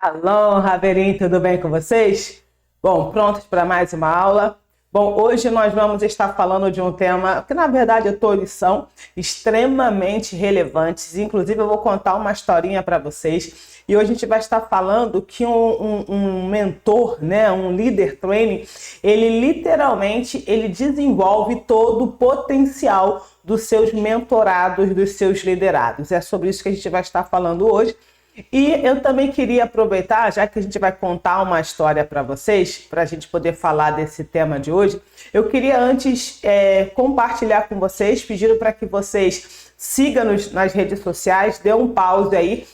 Alô, Raverim, tudo bem com vocês? Bom, prontos para mais uma aula? Bom, hoje nós vamos estar falando de um tema que, na verdade, todos são extremamente relevantes. Inclusive, eu vou contar uma historinha para vocês. E hoje a gente vai estar falando que um mentor, né, um leader training, ele literalmente desenvolve todo o potencial dos seus mentorados, dos seus liderados. É sobre isso que a gente vai estar falando hoje. E eu também queria aproveitar, já que a gente vai contar uma história para vocês, para a gente poder falar desse tema de hoje, eu queria antes compartilhar com vocês, pedindo para que vocês sigam-nos nas redes sociais, dê um pause aí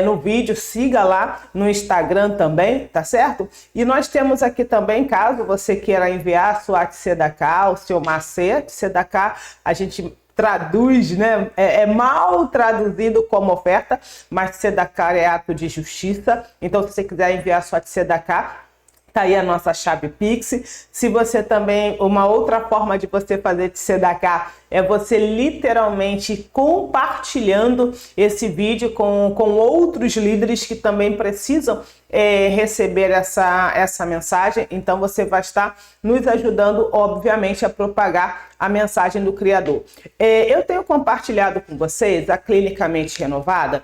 no vídeo, siga lá no Instagram também, tá certo? E nós temos aqui também, caso você queira enviar a sua Tzedakah, o seu macê, Tzedakah, a gente traduz, né? É mal traduzido como oferta, mas Tzedakah é ato de justiça. Então, se você quiser enviar sua Tzedakah, tá aí a nossa chave Pix. Se você também, uma outra forma de você fazer Tzedakah é você literalmente compartilhando esse vídeo com outros líderes que também precisam receber essa mensagem. Então você vai estar nos ajudando, obviamente, a propagar a mensagem do Criador. Eu tenho compartilhado com vocês a Clinicamente Renovada.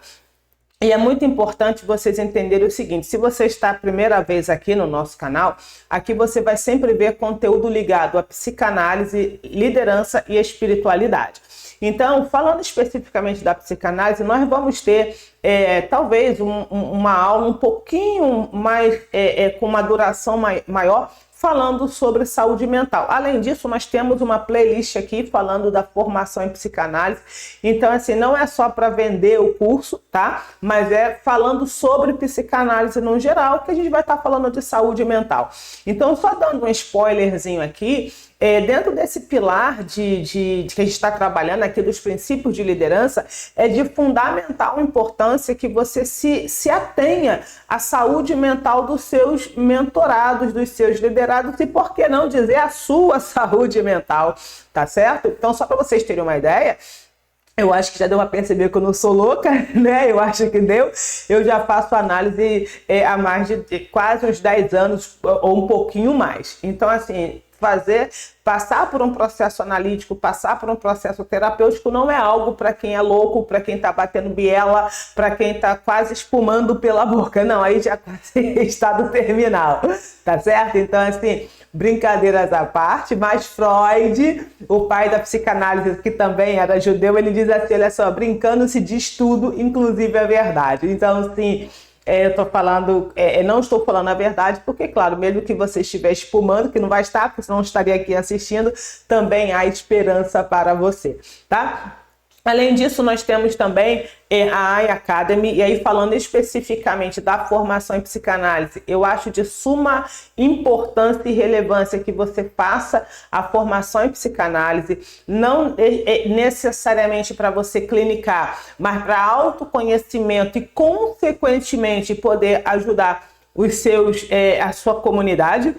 E é muito importante vocês entenderem o seguinte: se você está a primeira vez aqui no nosso canal, aqui você vai sempre ver conteúdo ligado à psicanálise, liderança e espiritualidade. Então, falando especificamente da psicanálise, nós vamos ter talvez uma aula um pouquinho mais, com uma duração maior, falando sobre saúde mental. Além disso, nós temos uma playlist aqui falando da formação em psicanálise. Então, assim, não é só para vender o curso, tá? Mas é falando sobre psicanálise no geral, que a gente vai estar falando de saúde mental. Então, só dando um spoilerzinho aqui, dentro desse pilar de que a gente está trabalhando aqui dos princípios de liderança, é de fundamental importância que você se atenha à saúde mental dos seus mentorados, dos seus liderados e, por que não dizer, a sua saúde mental, tá certo? Então, só para vocês terem uma ideia, eu acho que já deu para perceber que eu não sou louca, né? Eu acho que deu. Eu já faço análise há mais de quase uns 10 anos ou um pouquinho mais. Então, assim, passar por um processo analítico, passar por um processo terapêutico não é algo para quem é louco, para quem está batendo biela, para quem está quase espumando pela boca. Não, aí já quase estado terminal, tá certo? Então, assim, brincadeiras à parte, mas Freud, o pai da psicanálise, que também era judeu, ele diz assim, olha só, brincando se diz tudo, inclusive a verdade. Então, assim, eu estou falando, não estou falando a verdade, porque, claro, mesmo que você estiver espumando, que não vai estar, porque senão estaria aqui assistindo, também há esperança para você, tá? Além disso, nós temos também a AI Academy, e aí falando especificamente da formação em psicanálise, eu acho de suma importância e relevância que você faça a formação em psicanálise, não necessariamente para você clinicar, mas para autoconhecimento e, consequentemente, poder ajudar a sua comunidade.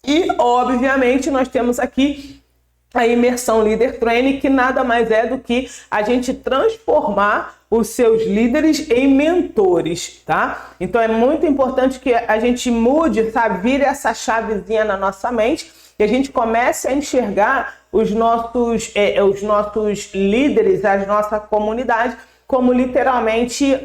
E, obviamente, nós temos aqui a imersão Leader Training, que nada mais é do que a gente transformar os seus líderes em mentores, tá? Então é muito importante que a gente mude, sabe, vire essa chavezinha na nossa mente e a gente comece a enxergar os nossos líderes, a nossa comunidade, como literalmente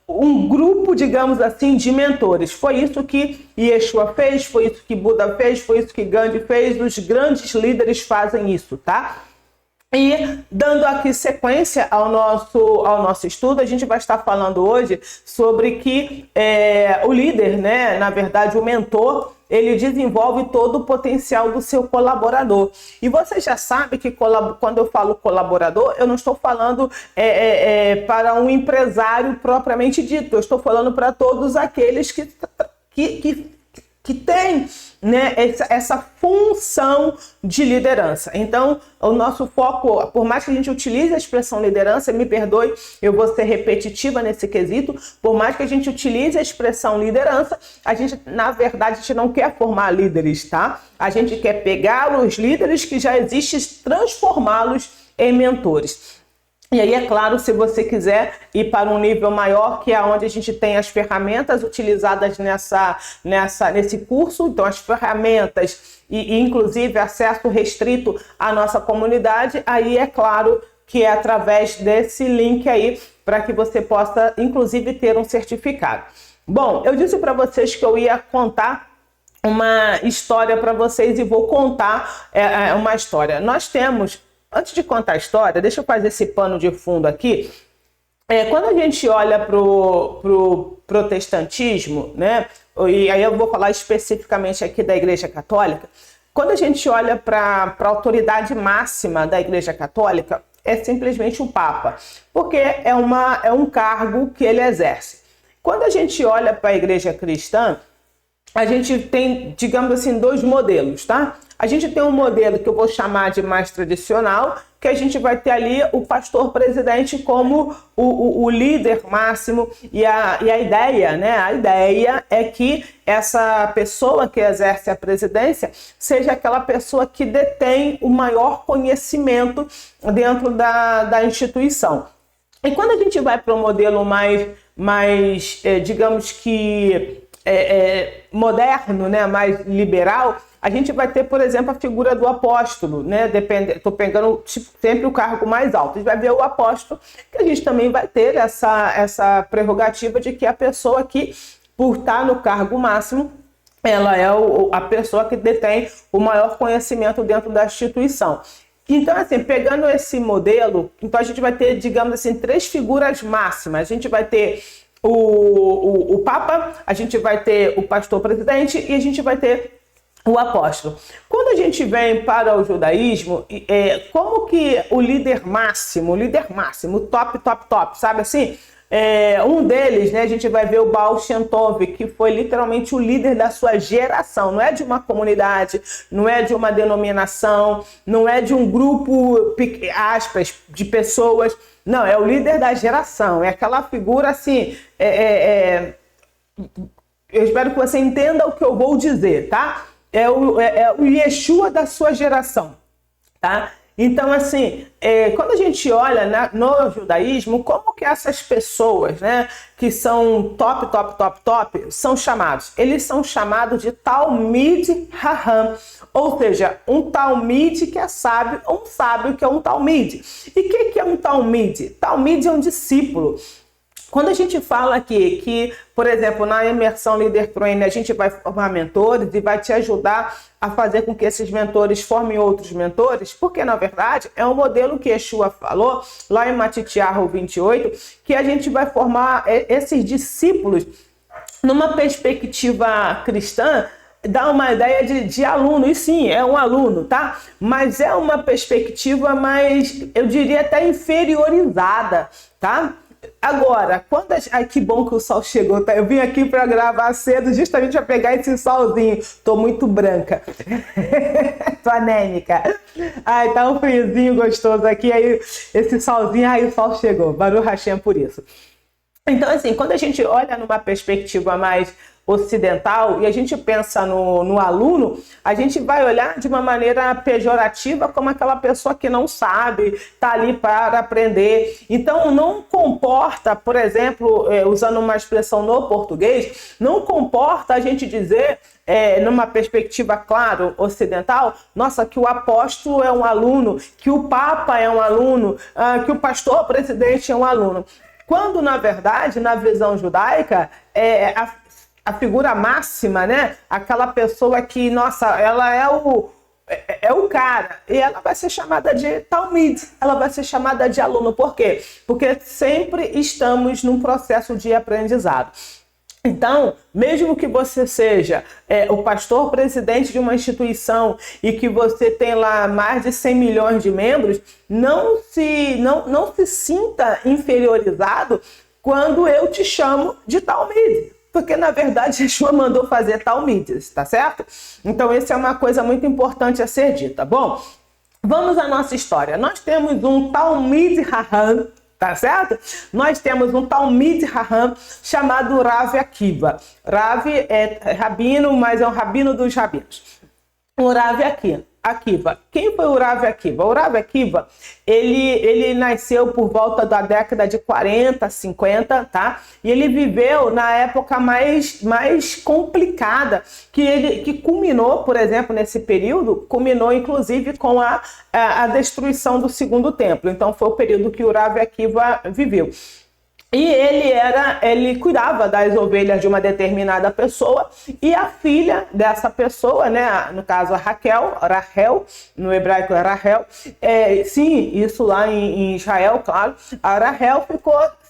um grupo, digamos assim, de mentores. Foi isso que Yeshua fez, foi isso que Buda fez, foi isso que Gandhi fez, os grandes líderes fazem isso, tá? E dando aqui sequência ao nosso estudo, a gente vai estar falando hoje sobre que o líder, né, na verdade o mentor, ele desenvolve todo o potencial do seu colaborador. E você já sabe que quando eu falo colaborador, eu não estou falando para um empresário propriamente dito, eu estou falando para todos aqueles que têm, né, essa função de liderança. Então, o nosso foco, por mais que a gente utilize a expressão liderança, me perdoe, eu vou ser repetitiva nesse quesito, por mais que a gente utilize a expressão liderança, a gente, na verdade, a gente não quer formar líderes, tá? A gente quer pegar os líderes que já existem e transformá-los em mentores. E aí, é claro, se você quiser ir para um nível maior, que é onde a gente tem as ferramentas utilizadas nesse curso, então as ferramentas e inclusive acesso restrito à nossa comunidade, aí é claro que é através desse link aí para que você possa, inclusive, ter um certificado. Bom, eu disse para vocês que eu ia contar uma história para vocês e vou contar uma história. Nós temos... Antes de contar a história, deixa eu fazer esse pano de fundo aqui. Quando a gente olha para o protestantismo, né? E aí eu vou falar especificamente aqui da Igreja Católica. Quando a gente olha para a autoridade máxima da Igreja Católica, é simplesmente o Papa, porque é um cargo que ele exerce. Quando a gente olha para a Igreja Cristã, a gente tem, digamos assim, dois modelos, tá? A gente tem um modelo que eu vou chamar de mais tradicional, que a gente vai ter ali o pastor presidente como o líder máximo, e a ideia, né? A ideia é que essa pessoa que exerce a presidência seja aquela pessoa que detém o maior conhecimento dentro da instituição. E quando a gente vai para um modelo mais digamos que moderno, né, mais liberal, a gente vai ter, por exemplo, a figura do apóstolo, né? Estou pegando sempre o cargo mais alto. A gente vai ver o apóstolo, que a gente também vai ter essa prerrogativa de que a pessoa que, por estar no cargo máximo, ela é a pessoa que detém o maior conhecimento dentro da instituição. Então, assim, pegando esse modelo, então a gente vai ter, digamos assim, três figuras máximas. A gente vai ter o Papa, a gente vai ter o pastor presidente e a gente vai ter o apóstolo. Quando a gente vem para o judaísmo, como que o líder máximo, top, sabe assim? Um deles, né, a gente vai ver o Baal Shem Tov, que foi literalmente o líder da sua geração. Não é de uma comunidade, não é de uma denominação, não é de um grupo, aspas, de pessoas. Não, é o líder da geração. É aquela figura assim... Eu espero que você entenda o que eu vou dizer, tá? É o Yeshua da sua geração, tá? Então, assim, quando a gente olha no judaísmo, como que essas pessoas, né, que são top, são chamados? Eles são chamados de Talmid Raham, ou seja, um Talmid que é sábio, um sábio que é um Talmid. E o que é um Talmid? Talmid é um discípulo. Quando a gente fala aqui que, por exemplo, na imersão Líder Training, a gente vai formar mentores e vai te ajudar a fazer com que esses mentores formem outros mentores, porque, na verdade, é um modelo que Yeshua falou lá em Matitiahu 28, que a gente vai formar esses discípulos numa perspectiva cristã, dá uma ideia de aluno, e sim, é um aluno, tá? Mas é uma perspectiva mais, eu diria até inferiorizada, tá? Agora, ai, que bom que o sol chegou, tá? Eu vim aqui para gravar cedo justamente para pegar esse solzinho. Tô muito branca. Tô anêmica. Ai, tá um friozinho gostoso aqui, aí esse solzinho, aí o sol chegou. Baruch Hashem por isso. Então, assim, quando a gente olha numa perspectiva mais ocidental e a gente pensa no aluno, a gente vai olhar de uma maneira pejorativa como aquela pessoa que não sabe, está ali para aprender. Então não comporta, por exemplo, usando uma expressão no português, não comporta a gente dizer, numa perspectiva, claro, ocidental, nossa, que o apóstolo é um aluno, que o Papa é um aluno, que o pastor presidente é um aluno. Quando, na verdade, na visão judaica, a figura máxima, né? Aquela pessoa que, nossa, ela é o cara. E ela vai ser chamada de Talmid, ela vai ser chamada de aluno. Por quê? Porque sempre estamos num processo de aprendizado. Então, mesmo que você seja o pastor presidente de uma instituição e que você tem lá mais de 100 milhões de membros, não se sinta inferiorizado quando eu te chamo de Talmid. Porque, na verdade, Yeshua mandou fazer Talmides, tá certo? Então, essa é uma coisa muito importante a ser dita. Bom, vamos à nossa história. Nós temos um Talmid Raham, tá certo? Nós temos um Talmid Raham chamado Rav Akiva. Rav é rabino, mas é um rabino dos rabinos. O Rav Akiva. Akiva. Quem foi o Rav Akiva? O Rav Akiva, ele nasceu por volta da década de 40, 50, tá? E ele viveu na época mais complicada, que culminou, por exemplo, nesse período, culminou inclusive com a destruição do segundo templo. Então foi o período que o Rav Akiva viveu. E ele cuidava das ovelhas de uma determinada pessoa, e a filha dessa pessoa, né, no caso a Rachel, no hebraico é Rachel, sim, isso lá em Israel, claro, a Rachel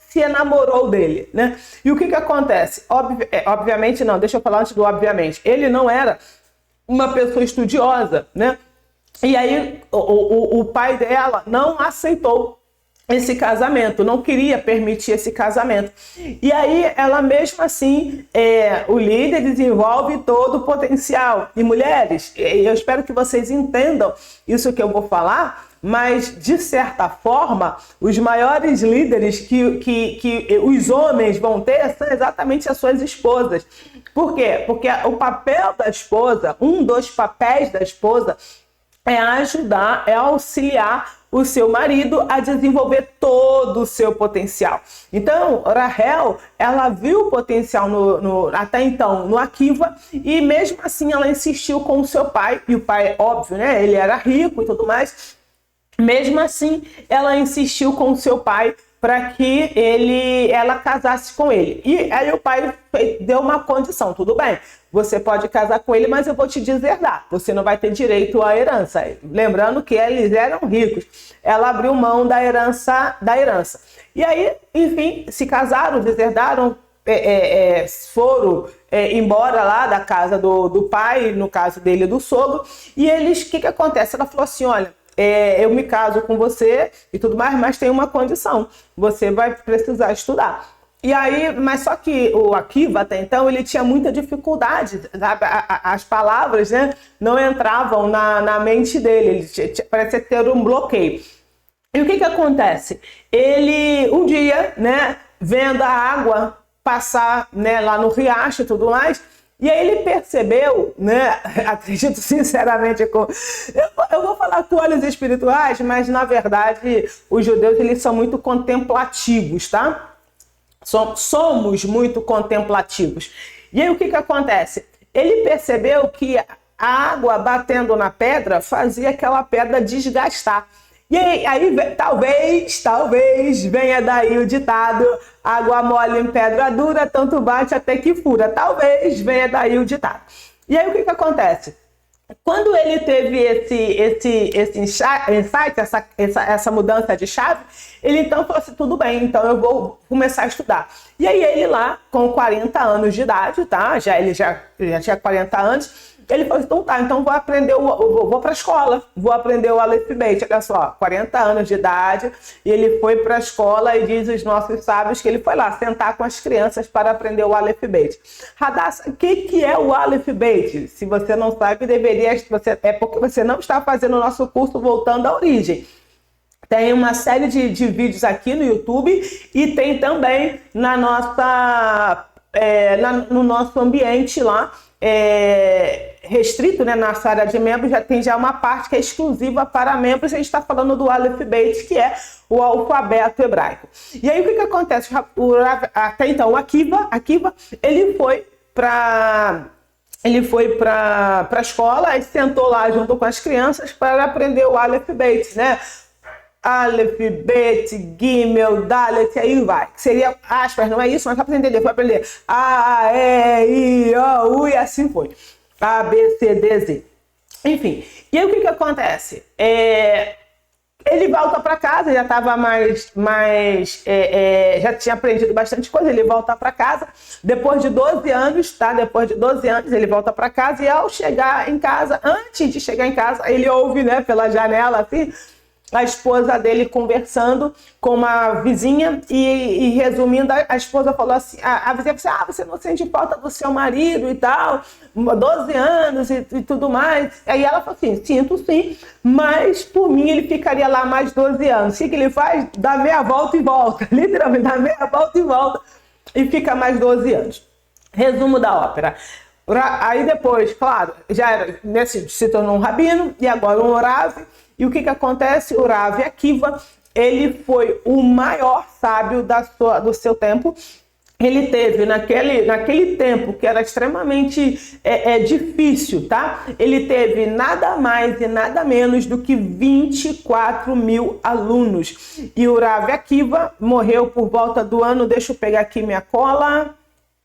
se enamorou dele, né? E o que acontece? Obviamente não, deixa eu falar antes do obviamente. Ele não era uma pessoa estudiosa, né? E aí o pai dela não aceitou esse casamento, não queria permitir esse casamento. E aí ela mesmo assim, o líder desenvolve todo o potencial. E mulheres, eu espero que vocês entendam isso que eu vou falar, mas de certa forma, os maiores líderes que os homens vão ter são exatamente as suas esposas. Por quê? Porque o papel da esposa, um dos papéis da esposa, é ajudar, é auxiliar o seu marido a desenvolver todo o seu potencial. Então, Rachel, ela viu o potencial até então no Akiva, e mesmo assim ela insistiu com o seu pai, e o pai, óbvio, né, ele era rico e tudo mais, mesmo assim ela insistiu com o seu pai para que ela casasse com ele. E aí o pai deu uma condição: tudo bem, você pode casar com ele, mas eu vou te deserdar, você não vai ter direito à herança. Lembrando que eles eram ricos. Ela abriu mão da herança. E aí, enfim, se casaram, deserdaram, foram embora lá da casa do pai, no caso dele, do sogro. E eles, o que acontece? Ela falou assim: olha, eu me caso com você e tudo mais, mas tem uma condição: você vai precisar estudar. E aí, mas só que o Akiva, até então, ele tinha muita dificuldade, sabe? As palavras, né, não entravam na mente dele, ele parecia ter um bloqueio. E o que acontece? Ele, um dia, né, vendo a água passar, né, lá no riacho e tudo mais, e aí ele percebeu, né, acredito sinceramente, eu vou falar com olhos espirituais, mas na verdade os judeus, eles são muito contemplativos, tá? Somos muito contemplativos. E aí o que acontece? Ele percebeu que a água batendo na pedra fazia aquela pedra desgastar. E aí talvez venha daí o ditado: água mole em pedra dura, tanto bate até que fura. Talvez venha daí o ditado. E aí o que acontece? Quando ele teve esse insight, essa mudança de chave, ele então falou assim: tudo bem, então eu vou começar a estudar. E aí ele lá, com 40 anos de idade, tá? Ele já tinha 40 anos, ele falou assim: então tá, então vou para a escola, vou aprender o Aleph Bet. Olha só, 40 anos de idade, e ele foi para a escola, e diz os nossos sábios que ele foi lá sentar com as crianças para aprender o Aleph Bet. Hadassah, o que é o Aleph Bet? Se você não sabe, é porque você não está fazendo o nosso curso Voltando à Origem. Tem uma série de vídeos aqui no YouTube, e tem também no nosso ambiente lá, restrito, né, na nossa área de membros, tem uma parte que é exclusiva para membros. A gente está falando do Aleph Bet, que é o alfabeto hebraico. E aí o que acontece? Até então o Akiva, ele foi para a escola e sentou lá junto com as crianças para aprender o Aleph Bet, né? Aleph, Bet, Gimel, Dalet, aí vai. Que seria aspas, não é isso? Mas só para você entender, foi aprender A, E, I, O, U, e assim foi. A, B, C, D, Z. Enfim, e aí o que acontece? Ele volta para casa, já estava já tinha aprendido bastante coisa, ele volta para casa, depois de 12 anos, tá? Depois de 12 anos ele volta para casa, e ao chegar em casa, antes de chegar em casa, ele ouve, né, pela janela, assim, a esposa dele conversando com uma vizinha, e resumindo, a esposa falou assim, a vizinha falou assim: você não sente falta do seu marido e tal, 12 anos e tudo mais. Aí ela falou assim: sinto sim, mas por mim ele ficaria lá mais 12 anos. O que ele faz? Dá meia volta e volta, literalmente dá meia volta e volta, e fica mais 12 anos. Resumo da ópera: Aí depois, claro, já era, se tornou um rabino e agora um Rav. E o que acontece? O Rav Akiva, ele foi o maior sábio do seu tempo. Ele teve, naquele tempo que era extremamente difícil, tá? Ele teve nada mais e nada menos do que 24 mil alunos. E o Rav Akiva morreu por volta do ano, deixa eu pegar aqui minha cola,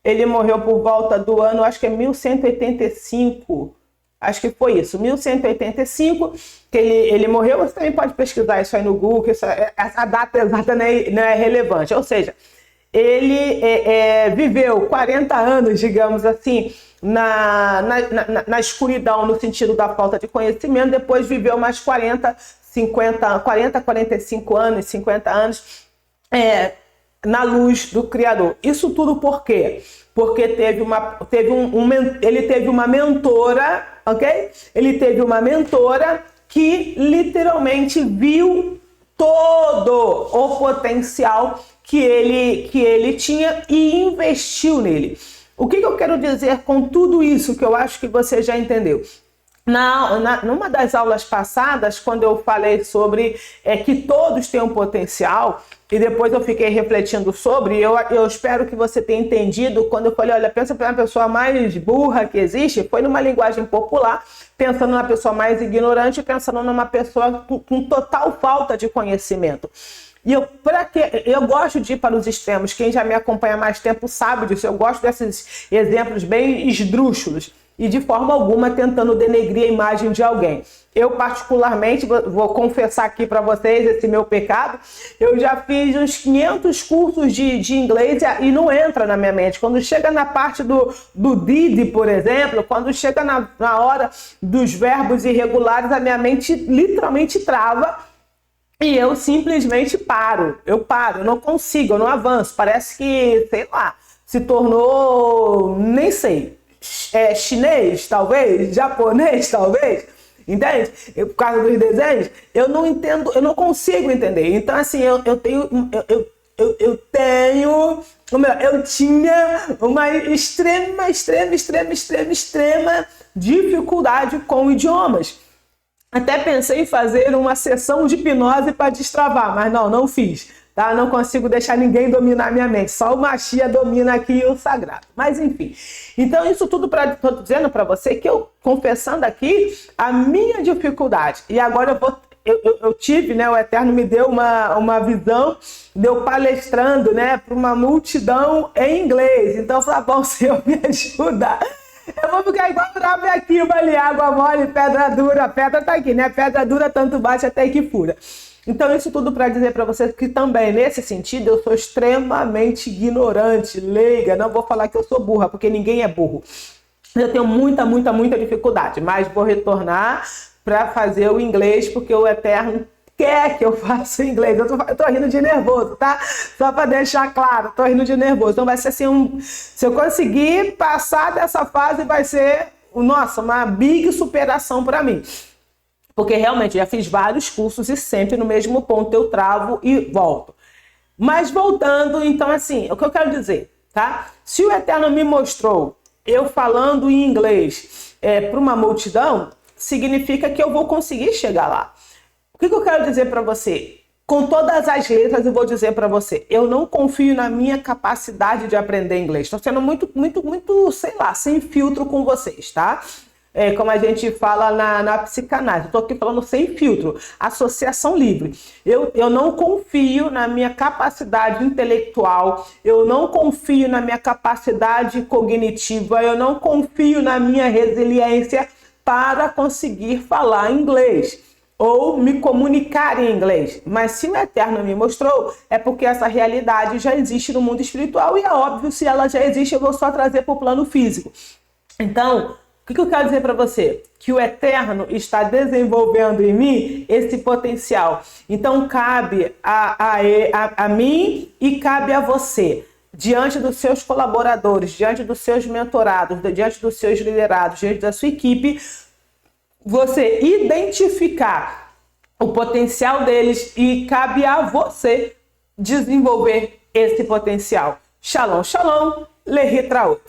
ele morreu por volta do ano, acho que é 1185, acho que foi isso, 1185, que ele morreu. Você também pode pesquisar isso aí no Google, que essa data exata não é relevante, ou seja, ele viveu 40 anos, digamos assim, na escuridão, no sentido da falta de conhecimento, depois viveu mais 40, 45 anos, 50 anos, na luz do Criador. Isso tudo por quê? Porque ele teve uma mentora, ok? Ele teve uma mentora que literalmente viu todo o potencial que ele tinha e investiu nele. O que eu quero dizer com tudo isso, que eu acho que você já entendeu? Numa das aulas passadas, quando eu falei sobre que todos têm um potencial, e depois eu fiquei refletindo sobre, eu espero que você tenha entendido, quando eu falei, olha, pensa para uma pessoa mais burra que existe, foi numa linguagem popular, pensando na pessoa mais ignorante, pensando numa pessoa com total falta de conhecimento. E eu gosto de ir para os extremos. Quem já me acompanha há mais tempo sabe disso. Eu gosto desses exemplos bem esdrúxulos e de forma alguma tentando denegrir a imagem de alguém. Eu particularmente, vou confessar aqui para vocês esse meu pecado, eu já fiz uns 500 cursos de inglês e não entra na minha mente. Quando chega na parte do did, por exemplo, quando chega na hora dos verbos irregulares, a minha mente literalmente trava. E eu simplesmente paro, eu não consigo, eu não avanço. Parece que, sei lá, se tornou, nem sei, chinês, talvez, japonês, talvez, entende? Por causa dos desenhos, eu não entendo, eu não consigo entender. Então, assim, eu tinha uma extrema dificuldade com idiomas. Até pensei em fazer uma sessão de hipnose para destravar, mas não fiz, tá? Não consigo deixar ninguém dominar minha mente, só o Machia domina aqui o sagrado. Mas enfim, então isso tudo estou dizendo para você que eu, confessando aqui, a minha dificuldade, e agora eu tive, né, o Eterno me deu uma visão, deu palestrando, né, para uma multidão em inglês. Então eu falei, bom, Senhor, me ajuda. Eu vou ficar igual o Rav Akiva ali, água mole, pedra dura. A pedra tá aqui, né? Pedra dura tanto bate até que fura. Então isso tudo para dizer para vocês que também, nesse sentido, eu sou extremamente ignorante, leiga. Não vou falar que eu sou burra, porque ninguém é burro. Eu tenho muita dificuldade, mas vou retornar para fazer o inglês, porque o Eterno quer que eu faça inglês. Eu tô rindo de nervoso, tá? Só para deixar claro, tô rindo de nervoso. Então vai ser assim, se eu conseguir passar dessa fase, vai ser, nossa, uma big superação para mim. Porque realmente já fiz vários cursos e sempre no mesmo ponto eu travo e volto. Mas voltando, então assim, o que eu quero dizer, tá? Se o Eterno me mostrou eu falando em inglês para uma multidão, significa que eu vou conseguir chegar lá. O que eu quero dizer para você? Com todas as letras eu vou dizer para você, eu não confio na minha capacidade de aprender inglês. Estou sendo muito, sei lá, sem filtro com vocês, tá? Como a gente fala na psicanálise. Estou aqui falando sem filtro, associação livre. Eu não confio na minha capacidade intelectual, eu não confio na minha capacidade cognitiva, eu não confio na minha resiliência para conseguir falar inglês ou me comunicar em inglês. Mas se o Eterno me mostrou, é porque essa realidade já existe no mundo espiritual e é óbvio, se ela já existe, eu vou só trazer para o plano físico. Então, o que eu quero dizer para você? Que o Eterno está desenvolvendo em mim esse potencial. Então, cabe a mim e cabe a você, diante dos seus colaboradores, diante dos seus mentorados, diante dos seus liderados, diante da sua equipe, você identificar o potencial deles e cabe a você desenvolver esse potencial. Shalom, shalom, lehitraot.